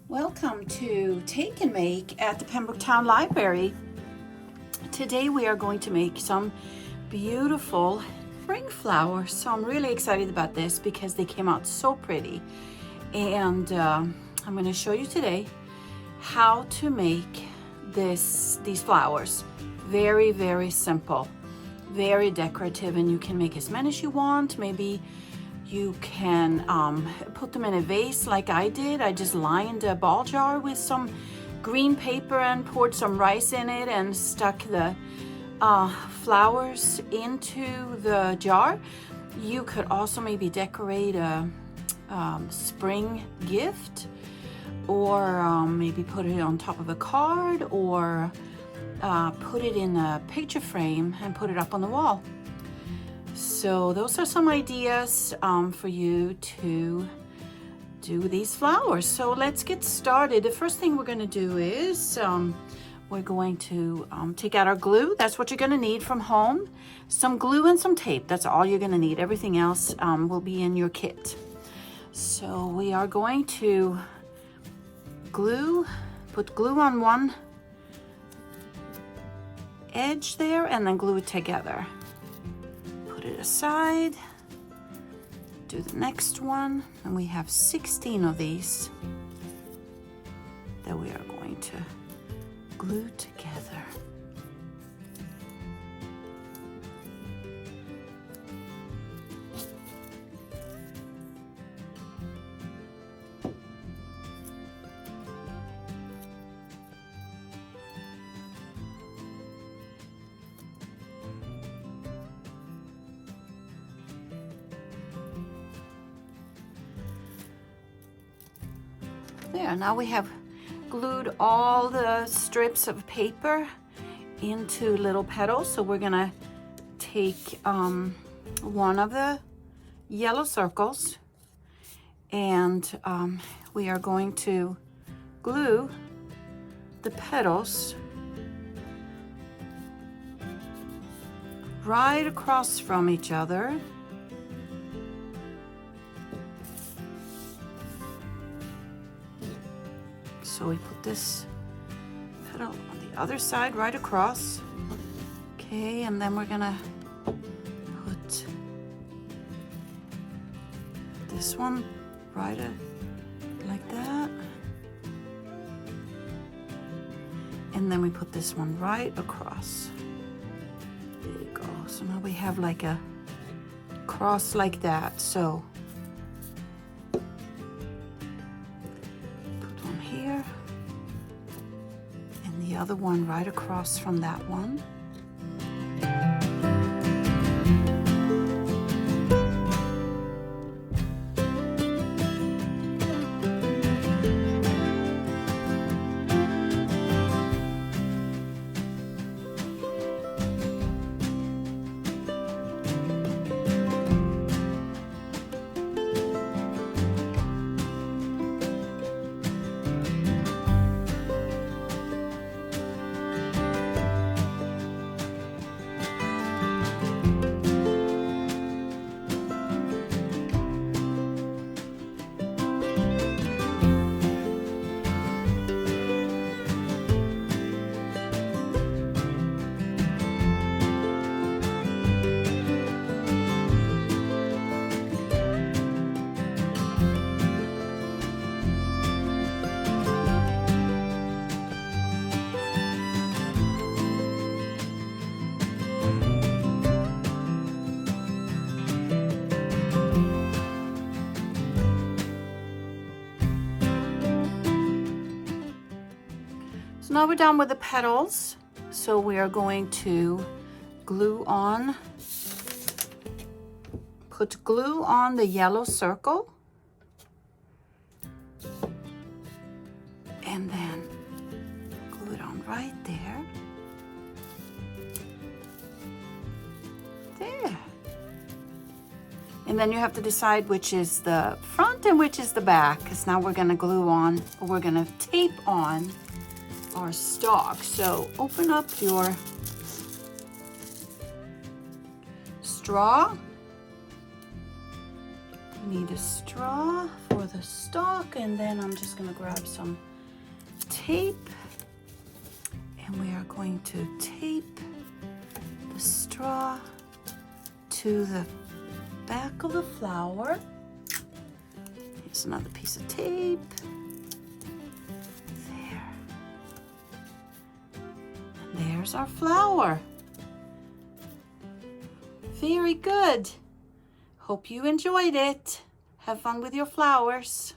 Welcome to Take and Make at the Pembroke Town Library. Today we are going to make some beautiful spring flowers. So I'm really excited about this because they came out so pretty. And I'm going to show you today how to make these flowers. Very, very simple, very decorative, and you can make as many as you want. Maybe you can put them in a vase like I did. I just lined a ball jar with some green paper and poured some rice in it and stuck the flowers into the jar. You could also maybe decorate a spring gift, or maybe put it on top of a card, or put it in a picture frame and put it up on the wall. So those are some ideas for you to do these flowers. So let's get started. The first thing we're going to do is we're going to take out our glue. That's what you're going to need from home. Some glue and some tape. That's all you're going to need. Everything else will be in your kit. So we are going to put glue on one edge there and then glue it together. It aside, do the next one, and we have 16 of these that we are going to glue together. There, now we have glued all the strips of paper into little petals. So we're gonna take one of the yellow circles, and we are going to glue the petals right across from each other. So we put this petal on the other side right across. Okay, and then we're gonna put this one right like that. And then we put this one right across. There you go. So now we have like a cross like that. So the other one right across from that one. So now we're done with the petals. So we are going to put glue on the yellow circle, and then glue it on right there. There. And then you have to decide which is the front and which is the back, because now we're going to we're going to tape on our stalk. So open up your straw. You need a straw. for the stalk, and then I'm just gonna grab some tape, and we are going to tape the straw to the back of the flower. Here's another piece of tape. There. And there's our flower. Very good. Hope you enjoyed it. Have fun with your flowers.